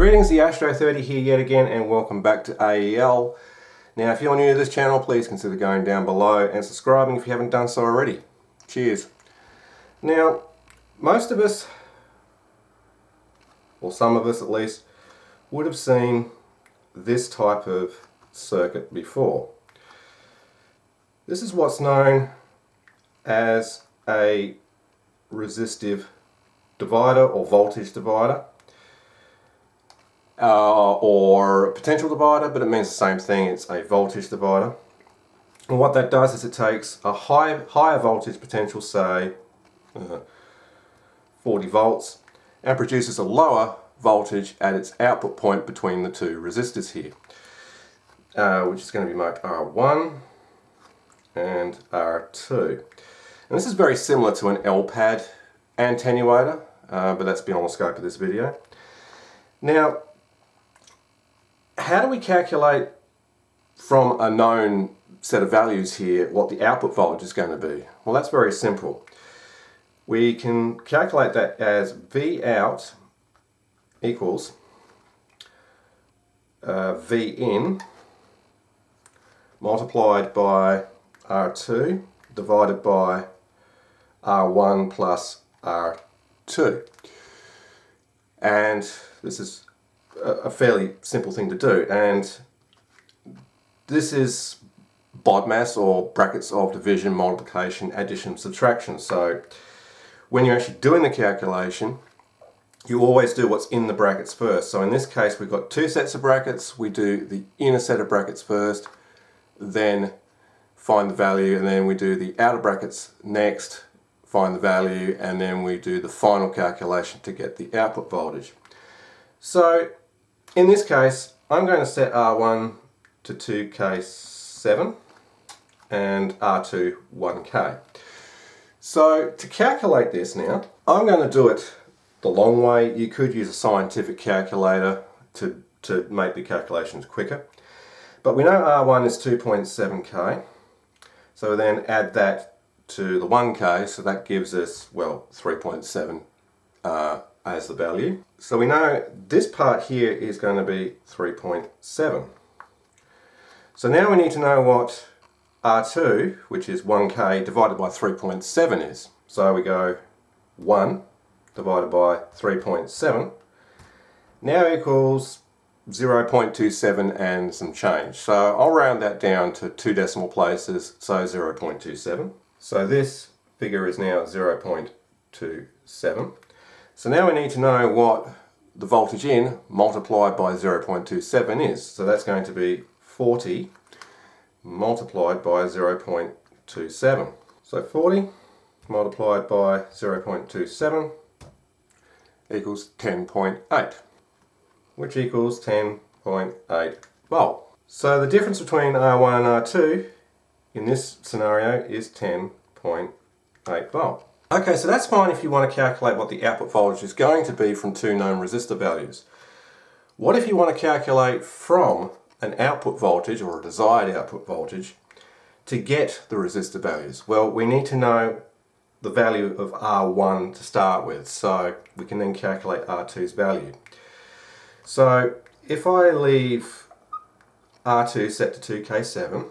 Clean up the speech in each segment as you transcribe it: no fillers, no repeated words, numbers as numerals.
Greetings, the Astro 30 here yet again, and welcome back to AEL. Now, if you're new to this channel, please consider going down below and subscribing if you haven't done so already. Cheers. Now, most of us, or some of us at least, would have seen this type of circuit before. This is what's known as a resistive divider or voltage divider. Or a potential divider, but it means the same thing. It's a voltage divider, and what that does is it takes a higher voltage potential, say 40 volts, and produces a lower voltage at its output point between the two resistors here, which is going to be marked R1 and R2. And this is very similar to an L-pad attenuator, but that's beyond the scope of this video. Now, how do we calculate from a known set of values here what the output voltage is going to be? Well, that's very simple. We can calculate that as V out equals V in multiplied by R2 divided by R1 plus R2. And this is a fairly simple thing to do, and this is BODMAS, or brackets of division, multiplication, addition, subtraction. So when you're actually doing the calculation, you always do what's in the brackets first. So in this case, we've got two sets of brackets. We do the inner set of brackets first, then find the value, and then we do the outer brackets next, find the value, and then we do the final calculation to get the output voltage. So in this case, I'm going to set R1 to 2K7 and R2 1K. So to calculate this now, I'm going to do it the long way. You could use a scientific calculator to make the calculations quicker. But we know R1 is 2.7K. So then add that to the 1K, so that gives us, well, 3.7 as the value. So we know this part here is going to be 3.7. So now we need to know what R2, which is 1K divided by 3.7 is. So we go 1 divided by 3.7 now equals 0.27 and some change. So I'll round that down to 2 decimal places, so 0.27. So this figure is now 0.27. So now we need to know what the voltage in multiplied by 0.27 is. So that's going to be 40 multiplied by 0.27. So 40 multiplied by 0.27 equals 10.8, which equals 10.8 volt. So the difference between R1 and R2 in this scenario is 10.8 volt. Okay, so that's fine if you want to calculate what the output voltage is going to be from two known resistor values. What if you want to calculate from an output voltage, or a desired output voltage, to get the resistor values? Well, we need to know the value of R1 to start with, so we can then calculate R2's value. So if I leave R2 set to 2K7,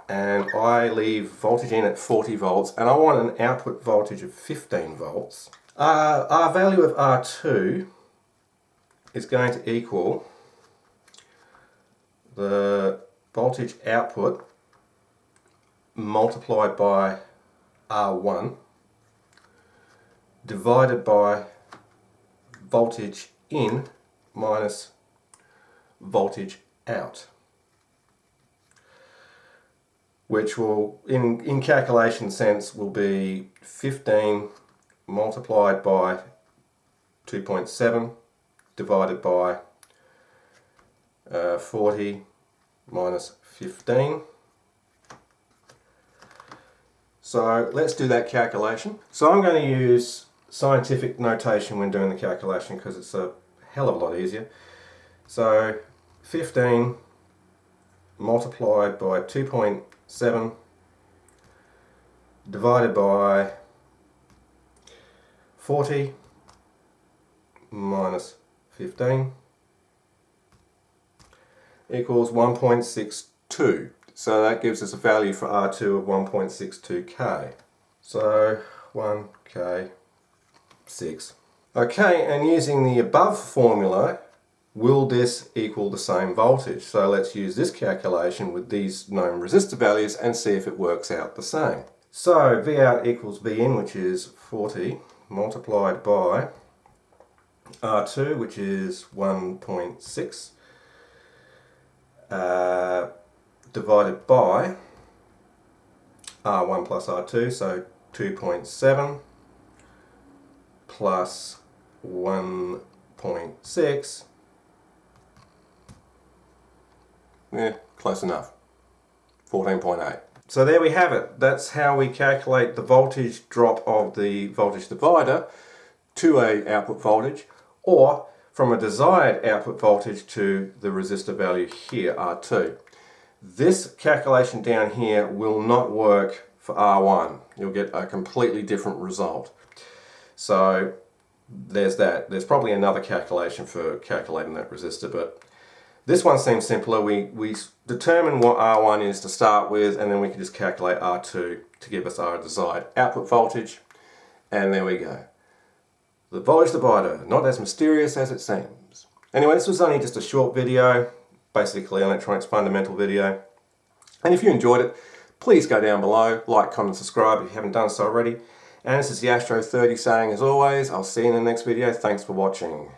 and I leave voltage in at 40 volts, and I want an output voltage of 15 volts, our value of R2 is going to equal the voltage output multiplied by R1 divided by voltage in minus voltage out, which will, in calculation sense, will be 15 multiplied by 2.7 divided by 40 minus 15. So let's do that calculation. So I'm going to use scientific notation when doing the calculation because it's a hell of a lot easier. So 15 multiplied by 2.7 divided by 40 minus 15 equals 1.62. So that gives us a value for R2 of 1.62K. So 1K 6. Okay, and using the above formula, will this equal the same voltage? So let's use this calculation with these known resistor values and see if it works out the same. So V out equals V in, which is 40, multiplied by R2, which is 1.6, divided by R1 plus R2, so 2.7 plus 1.6, close enough, 14.8. So there we have it. That's how we calculate the voltage drop of the voltage divider to a output voltage, or from a desired output voltage to the resistor value here, R2. This calculation down here will not work for R1. You'll get a completely different result. So there's that. There's probably another calculation for calculating that resistor, but this one seems simpler. We determine what R1 is to start with, and then we can just calculate R2 to give us our desired output voltage, and there we go. The voltage divider, not as mysterious as it seems. Anyway, this was only just a short video, basically an electronics fundamental video. And if you enjoyed it, please go down below, like, comment, subscribe if you haven't done so already. And this is the Astro 30 saying, as always, I'll see you in the next video. Thanks for watching.